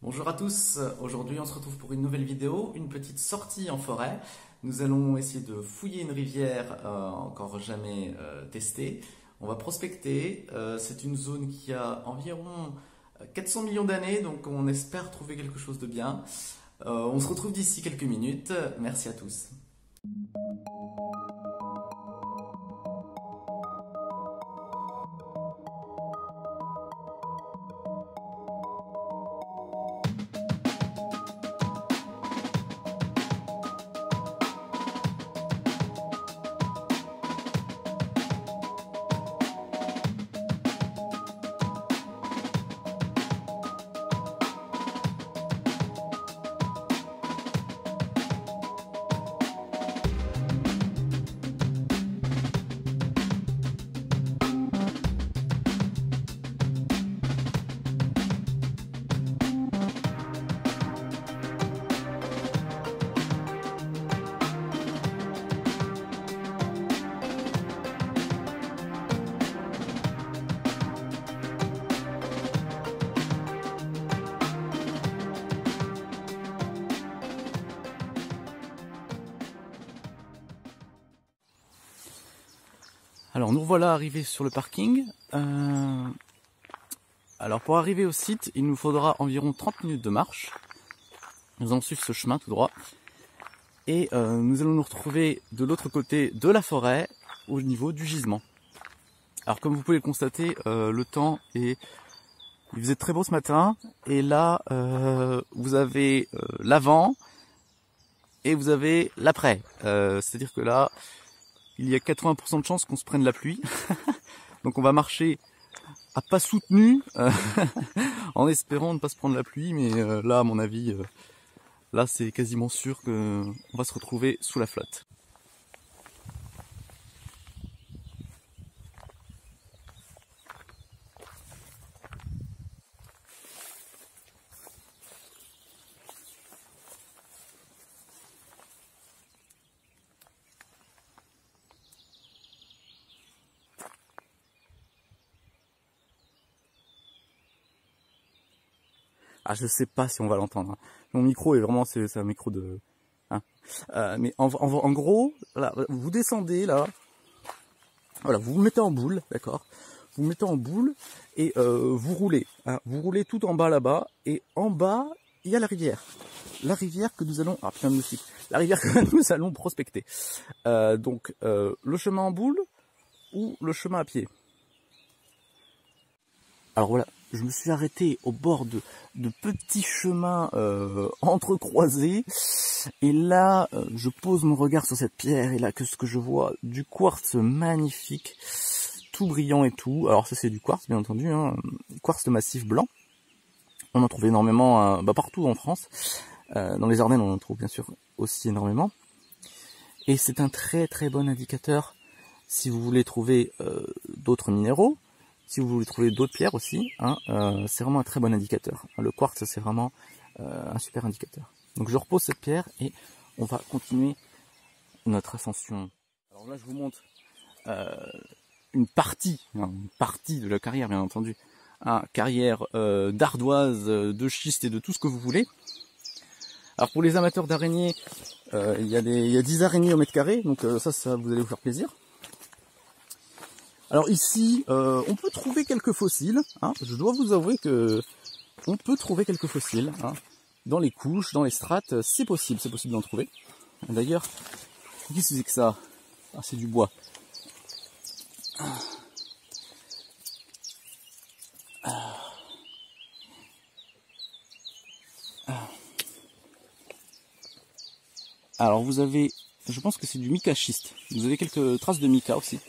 Bonjour à tous, aujourd'hui on se retrouve pour une nouvelle vidéo, une petite sortie en forêt. Nous allons essayer de fouiller une rivière encore jamais testée. On va prospecter, c'est une zone qui a environ 400 millions d'années, donc on espère trouver quelque chose de bien. On se retrouve d'ici quelques minutes, merci à tous. Alors nous voilà arrivés sur le parking. Alors pour arriver au site, il nous faudra environ 30 minutes de marche. Nous allons suivre ce chemin tout droit. Et nous allons nous retrouver de l'autre côté de la forêt, au niveau du gisement. Alors comme vous pouvez le constater, le temps est... Il faisait très beau ce matin. Et là, vous avez l'avant et vous avez l'après. C'est-à-dire que là, il y a 80% de chances qu'on se prenne la pluie. Donc on va marcher à pas soutenu, en espérant ne pas se prendre la pluie. Mais là, à mon avis, là c'est quasiment sûr qu'on va se retrouver sous la flotte. Ah, je sais pas si on va l'entendre. Mon micro est vraiment, c'est un micro de... Hein. Mais en gros, là, vous descendez là. Voilà, vous vous mettez en boule, d'accord. Vous mettez en boule et vous roulez. Hein. Vous roulez tout en bas là-bas. Et en bas, il y a la rivière. La rivière que nous allons... Ah, putain de moustique. La rivière que nous allons prospecter. Donc, le chemin en boule ou le chemin à pied. Alors voilà, je me suis arrêté au bord de petits chemins entrecroisés. Et là, je pose mon regard sur cette pierre. Et là, ce que je vois, du quartz magnifique, tout brillant et tout. Alors ça, c'est du quartz, bien entendu, hein, quartz massif blanc. On en trouve énormément partout en France. Dans les Ardennes, on en trouve bien sûr aussi énormément. Et c'est un très très bon indicateur si vous voulez trouver d'autres minéraux. Si vous voulez trouver d'autres pierres aussi, hein, c'est vraiment un très bon indicateur. Le quartz, c'est vraiment un super indicateur. Donc je repose cette pierre et on va continuer notre ascension. Alors là, je vous montre une partie de la carrière, bien entendu. Carrière d'ardoise, de schiste et de tout ce que vous voulez. Alors pour les amateurs d'araignées, il y a 10 araignées au mètre carré, donc ça vous allez vous faire plaisir. Alors ici, on peut trouver quelques fossiles. Hein. Je dois vous avouer que on peut trouver quelques fossiles. Hein. Dans les couches, dans les strates, c'est possible d'en trouver. D'ailleurs, qu'est-ce que c'est que ça? Ah, c'est du bois. Alors vous avez, je pense que c'est du mica schiste. Vous avez quelques traces de mica aussi.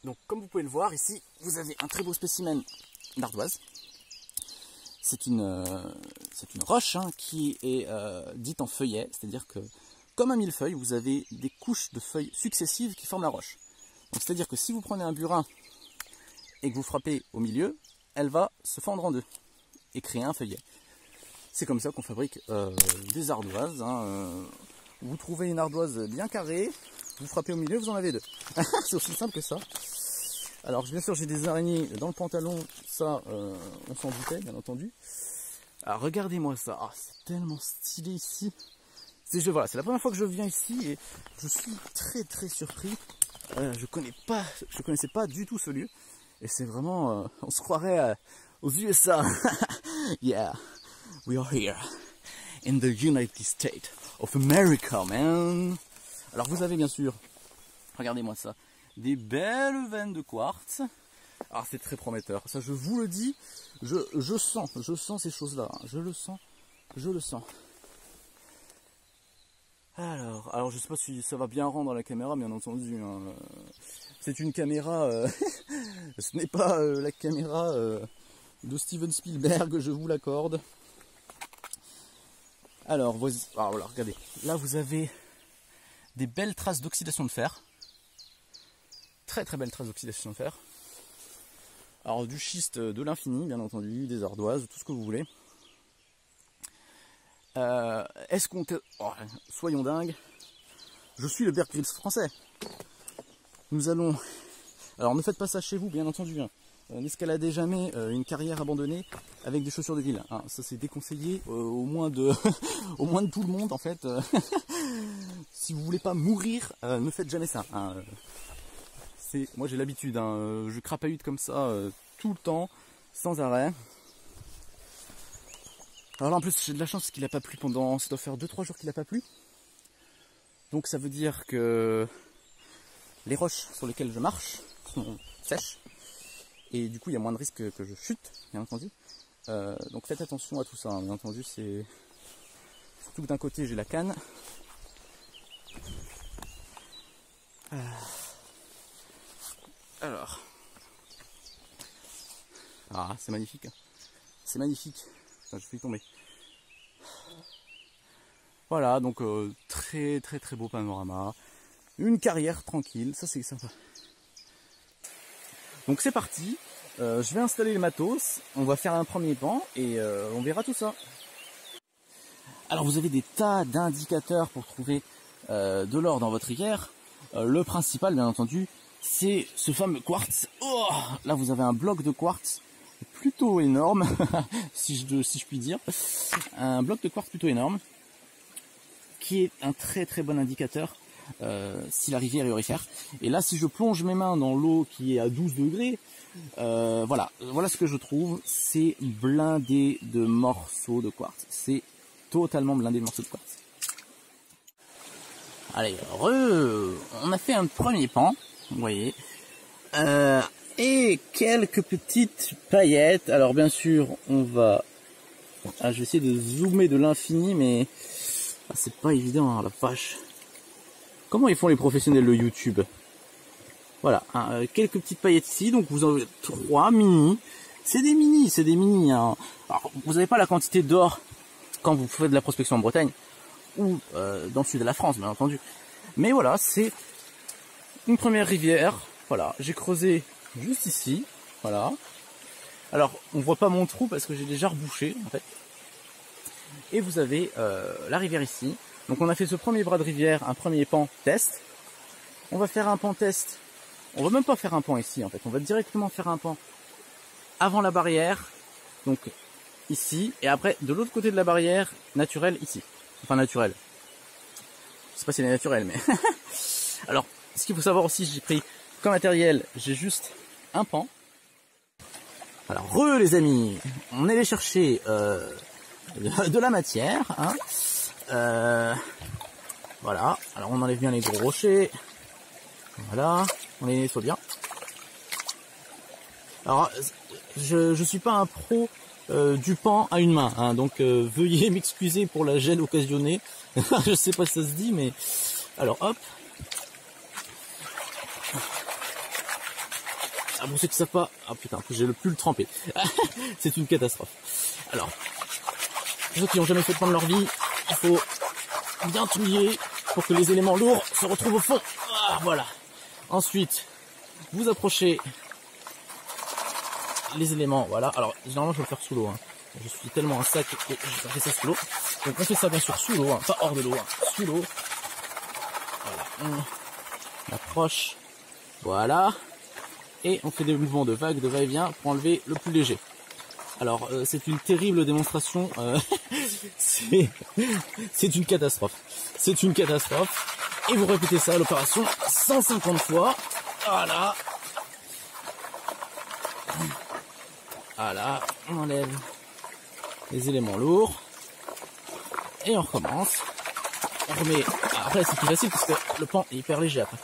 Donc comme vous pouvez le voir ici, vous avez un très beau spécimen d'ardoise. C'est une roche hein, qui est dite en feuillet, c'est-à-dire que comme un millefeuille, vous avez des couches de feuilles successives qui forment la roche. Donc c'est-à-dire que si vous prenez un burin et que vous frappez au milieu, elle va se fendre en deux et créer un feuillet. C'est comme ça qu'on fabrique des ardoises. Hein, vous trouvez une ardoise bien carrée, vous frappez au milieu, vous en avez deux. C'est aussi simple que ça. Alors bien sûr j'ai des araignées dans le pantalon, ça on s'en doutait bien entendu. Alors regardez-moi ça, ah, c'est tellement stylé ici. Voilà, c'est la première fois que je viens ici et je suis très surpris. Je connaissais pas du tout ce lieu. Et c'est vraiment, on se croirait aux USA. Yeah, we are here in the United States of America, man. Alors vous avez bien sûr, regardez-moi ça, des belles veines de quartz. Ah, c'est très prometteur. Ça, je vous le dis, je sens ces choses-là. Je le sens. Alors je sais pas si ça va bien rendre la caméra, bien entendu. Hein. C'est une caméra, ce n'est pas la caméra de Steven Spielberg, je vous l'accorde. Alors voilà, regardez. Là, vous avez des belles traces d'oxydation de fer. Très belles traces d'oxydation de fer. Alors du schiste de l'infini, bien entendu, des ardoises, tout ce que vous voulez. Est-ce qu'on... soyons dingues. Je suis le Bear Grylls français. Nous allons... Alors ne faites pas ça chez vous, bien entendu. Hein. N'escaladez jamais une carrière abandonnée avec des chaussures de ville. Hein. Ça c'est déconseillé au moins de tout le monde en fait. Si vous voulez pas mourir, ne faites jamais ça. Hein. Moi j'ai l'habitude, hein. Je crapahute comme ça tout le temps, sans arrêt. Alors là en plus j'ai de la chance qu'il n'a pas plu pendant, ça doit faire 2-3 jours qu'il n'a pas plu. Donc ça veut dire que les roches sur lesquelles je marche sont sèches. Et du coup il y a moins de risque que je chute, bien entendu. Donc faites attention à tout ça, hein. Bien entendu c'est... Surtout que d'un côté j'ai la canne. Alors... Ah c'est magnifique. C'est magnifique. Enfin, je suis tombé. Voilà, donc très beau panorama. Une carrière tranquille, ça c'est sympa. Donc c'est parti. Je vais installer le matos. On va faire un premier pan et on verra tout ça. Alors vous avez des tas d'indicateurs pour trouver de l'or dans votre rivière. Le principal, bien entendu, c'est ce fameux quartz. Oh, là vous avez un bloc de quartz plutôt énorme, si je puis dire. Un bloc de quartz plutôt énorme, qui est un très bon indicateur si la rivière est aurifère. Et là, si je plonge mes mains dans l'eau qui est à 12 degrés, voilà ce que je trouve. C'est blindé de morceaux de quartz. C'est totalement blindé de morceaux de quartz. Allez, on a fait un premier pan, vous voyez. Et quelques petites paillettes. Alors bien sûr, on va... je vais essayer de zoomer de l'infini, mais c'est pas évident, hein, la vache. Comment ils font les professionnels de YouTube? Voilà, quelques petites paillettes ici. Donc vous en avez 3 mini. C'est des mini. Hein. Alors, vous n'avez pas la quantité d'or quand vous faites de la prospection en Bretagne ou dans le sud de la France, bien entendu. Mais voilà, c'est une première rivière. Voilà, j'ai creusé juste ici, voilà. Alors, on voit pas mon trou parce que j'ai déjà rebouché, en fait. Et vous avez la rivière ici. Donc, on a fait ce premier bras de rivière, un premier pan test. On va faire un pan test. On va même pas faire un pan ici, en fait. On va directement faire un pan avant la barrière. Donc, ici. Et après, de l'autre côté de la barrière, naturel, ici. Enfin, naturel. Je sais pas si elle est naturelle, mais... Alors, ce qu'il faut savoir aussi, j'ai pris comme matériel, j'ai juste un pan. Alors les amis, on est allé chercher de la matière, hein. Voilà, alors on enlève bien les gros rochers, voilà, on les nettoie bien. Alors je suis pas un pro du pan à une main, hein, donc veuillez m'excuser pour la gêne occasionnée. Je sais pas si ça se dit, mais alors hop. Ah, pour ceux qui ne savent pas, ah putain, j'ai pu le tremper. C'est une catastrophe. Alors, pour ceux qui n'ont jamais fait de pan de leur vie, il faut bien touiller pour que les éléments lourds se retrouvent au fond. Ah, voilà. Ensuite, vous approchez les éléments. Voilà. Alors, généralement, je vais le faire sous l'eau. Hein. Je suis tellement un sac que je fais ça sous l'eau. Donc, on fait ça bien sûr sous l'eau, hein, pas hors de l'eau, hein, sous l'eau. Voilà. On approche. Voilà. et on fait des mouvements de vague, de va-et-vient pour enlever le plus léger. Alors c'est une terrible démonstration, c'est une catastrophe. C'est une catastrophe. Et vous répétez ça à l'opération 150 fois. Voilà. Voilà, on enlève les éléments lourds. Et on recommence. On remet. Après c'est plus facile parce que le pan est hyper léger après.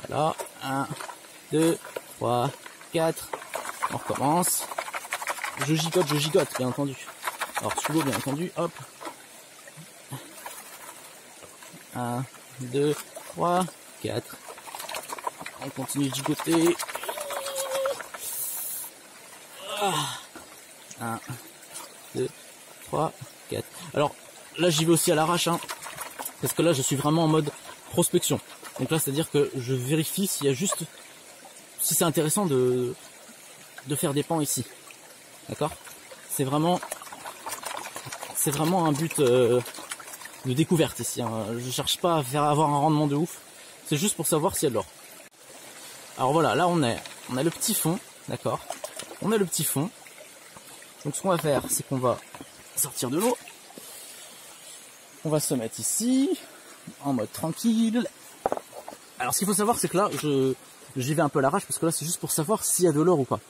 Voilà, 1, 2, 3, 4. On recommence. Je gigote, bien entendu. Alors sous l'eau, bien entendu, hop. 1, 2, 3, 4. On continue de gigoter. 1, 2, 3, 4. Alors là j'y vais aussi à l'arrache, hein, parce que là je suis vraiment en mode prospection. Donc là c'est à dire que je vérifie s'il y a juste, si c'est intéressant de faire des pans ici. D'accord? C'est vraiment un but de découverte ici, hein. Je cherche pas à avoir un rendement de ouf. C'est juste pour savoir s'il y a de l'or. Alors voilà, là on a le petit fond, d'accord? On a le petit fond. Donc ce qu'on va faire, c'est qu'on va sortir de l'eau. On va se mettre ici, en mode tranquille. Alors ce qu'il faut savoir, c'est que là, j'y vais un peu à l'arrache, parce que là c'est juste pour savoir s'il y a de l'or ou pas.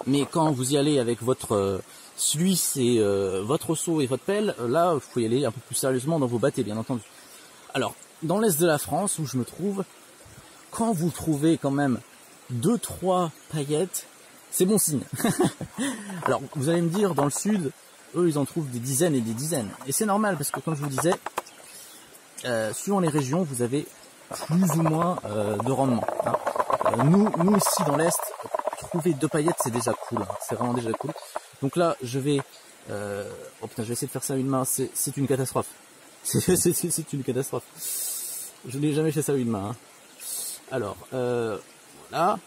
Mais quand vous y allez avec votre Suisse et votre seau et votre pelle, là il faut y aller un peu plus sérieusement dans vos bâtés, bien entendu. Alors, dans l'est de la France, où je me trouve, quand vous trouvez quand même 2-3 paillettes, c'est bon signe. Alors, vous allez me dire, dans le sud, eux, ils en trouvent des dizaines et des dizaines. Et c'est normal, parce que comme je vous disais, suivant les régions, vous avez plus ou moins de rendement. Hein. Nous ici, dans l'Est, trouver 2 paillettes, c'est déjà cool. Hein. C'est vraiment déjà cool. Donc là, je vais... oh putain, je vais essayer de faire ça à une main. C'est une catastrophe. C'est une catastrophe. Je n'ai jamais fait ça à une main. Hein. Alors, voilà.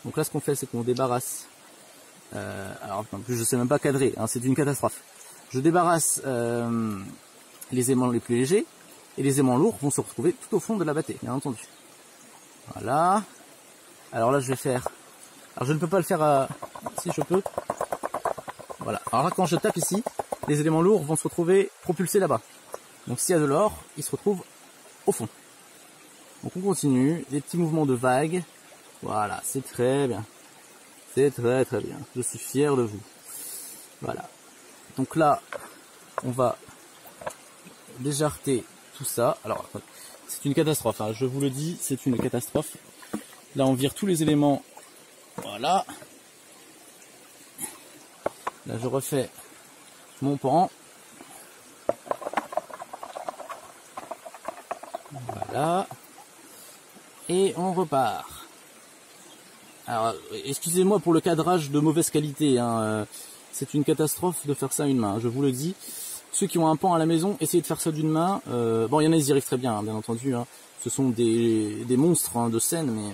Donc là, ce qu'on fait, c'est qu'on débarrasse. Alors, en plus, je sais même pas cadrer. Hein, c'est une catastrophe. Je débarrasse les aimants les plus légers et les aimants lourds vont se retrouver tout au fond de la bâtée, bien entendu. Voilà. Alors là, je vais faire. Alors, je ne peux pas le faire si je peux. Voilà. Alors là, quand je tape ici, les éléments lourds vont se retrouver propulsés là-bas. Donc, s'il y a de l'or, il se retrouve au fond. Donc, on continue. Des petits mouvements de vague. Voilà, c'est très bien. C'est très très bien. Je suis fier de vous. Voilà. Donc là, on va déjarter tout ça. Alors, c'est une catastrophe. Hein. Je vous le dis, c'est une catastrophe. Là, on vire tous les éléments. Voilà. Là, je refais mon pan. Voilà. Et on repart. Alors, excusez-moi pour le cadrage de mauvaise qualité, hein. C'est une catastrophe de faire ça à une main, je vous le dis. Ceux qui ont un pan à la maison, essayez de faire ça d'une main. Bon, il y en a, ils y arrivent très bien, hein, bien entendu. Hein. Ce sont des monstres hein, de scène, mais...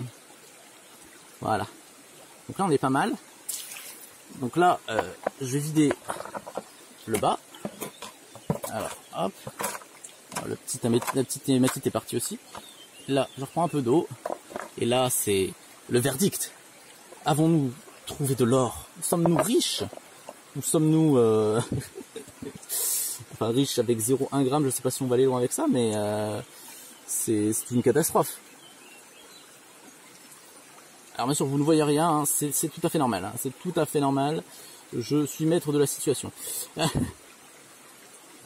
Voilà. Donc là, on est pas mal. Donc là, je vais vider le bas. Alors, hop. Alors, la petite hématite est partie aussi. Là, je reprends un peu d'eau. Et là, c'est le verdict. Avons-nous trouvé de l'or? Sommes-nous riches? Ou sommes-nous enfin riches avec 0,1 gramme? Je sais pas si on va aller loin avec ça, mais c'est une catastrophe. Alors bien sûr, vous ne voyez rien, hein, c'est tout à fait normal. Hein, c'est tout à fait normal. Je suis maître de la situation.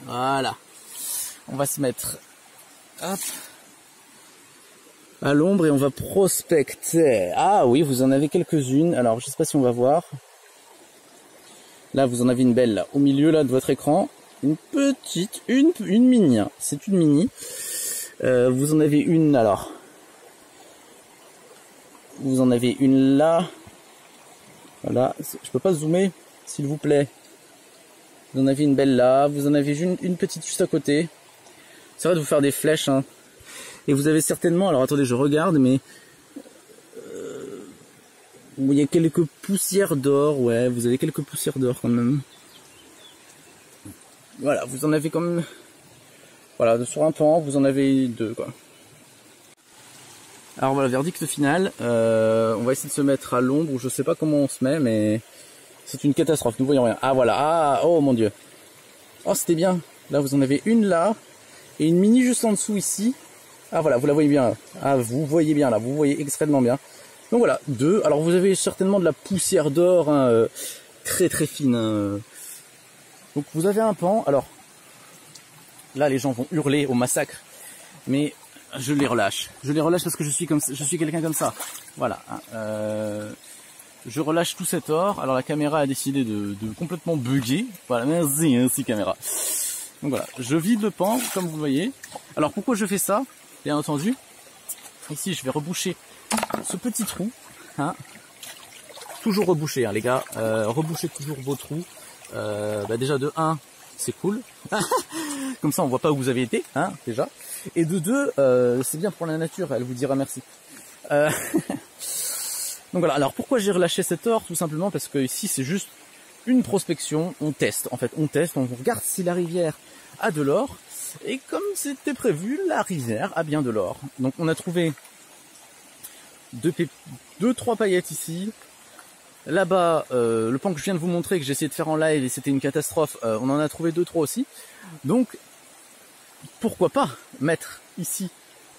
Voilà. On va se mettre hop, à l'ombre et on va prospecter. Ah oui, vous en avez quelques-unes. Alors, je sais pas si on va voir. Là, vous en avez une belle, là, au milieu là de votre écran. Une petite, une mini. Hein. C'est une mini. Vous en avez une, alors. Vous en avez une là. Voilà. Je peux pas zoomer, s'il vous plaît. Vous en avez une belle là. Vous en avez une petite juste à côté. C'est vrai de vous faire des flèches, hein. Et vous avez certainement, alors attendez, je regarde, mais il y a quelques poussières d'or, ouais, vous avez quelques poussières d'or quand même. Voilà, vous en avez quand même Voilà, sur un pan, vous en avez 2, quoi. Alors voilà, verdict final. On va essayer de se mettre à l'ombre, ou je sais pas comment on se met, mais c'est une catastrophe, nous voyons rien. Ah voilà, ah, oh mon dieu. Oh, c'était bien. Là, vous en avez une là, et une mini juste en dessous ici. Ah voilà, vous la voyez bien. Ah, vous voyez bien là, vous voyez extrêmement bien. Donc voilà, 2. Alors vous avez certainement de la poussière d'or, hein, très très fine. Hein. Donc vous avez un pan. Alors là, les gens vont hurler au massacre, mais je les relâche. Je les relâche parce que je suis quelqu'un comme ça. Voilà. Je relâche tout cet or. Alors la caméra a décidé de complètement bugger. Voilà, merci caméra. Donc voilà, je vide le pan, comme vous le voyez. Alors pourquoi je fais ça? Bien entendu, ici je vais reboucher ce petit trou. Hein. Toujours reboucher, hein, les gars. Rebouchez toujours vos trous. Déjà de 1, c'est cool. Comme ça on voit pas où vous avez été, hein, déjà. Et de 2, c'est bien pour la nature, elle vous dira merci. Donc voilà, alors pourquoi j'ai relâché cet or? Tout simplement parce que ici c'est juste une prospection, on teste, en fait, on regarde si la rivière a de l'or, et comme c'était prévu, la rivière a bien de l'or. Donc on a trouvé 2-3 paillettes ici. Là-bas, le pan que je viens de vous montrer, que j'ai essayé de faire en live et c'était une catastrophe, on en a trouvé 2-3 aussi. Donc, pourquoi pas mettre ici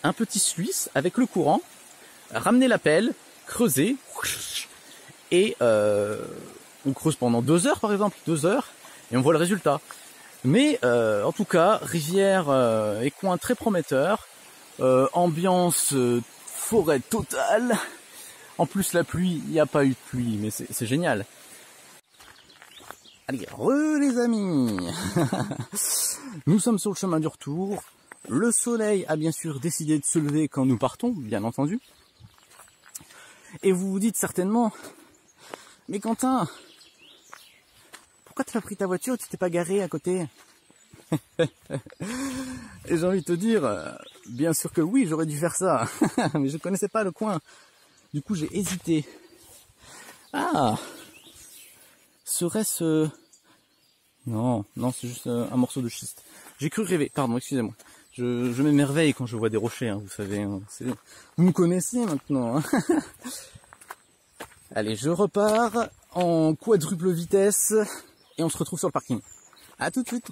un petit Suisse avec le courant, ramener la pelle, creuser, et on creuse pendant 2 heures par exemple, 2 heures, et on voit le résultat. Mais en tout cas, rivière et coin très prometteur, ambiance forêt totale. En plus la pluie, il n'y a pas eu de pluie, mais c'est génial. Allez, les amis. Nous sommes sur le chemin du retour. Le soleil a bien sûr décidé de se lever quand nous partons, bien entendu. Et vous vous dites certainement, mais Quentin, pourquoi tu as pris ta voiture, tu t'es pas garé à côté? Et j'ai envie de te dire, bien sûr que oui, j'aurais dû faire ça, mais je connaissais pas le coin. Du coup, j'ai hésité. Ah, serait-ce... Non, c'est juste un morceau de schiste. J'ai cru rêver, pardon, excusez-moi. Je m'émerveille quand je vois des rochers, hein, vous savez. Hein, vous me connaissez maintenant. Hein. Allez, je repars en quadruple vitesse et on se retrouve sur le parking. À tout de suite.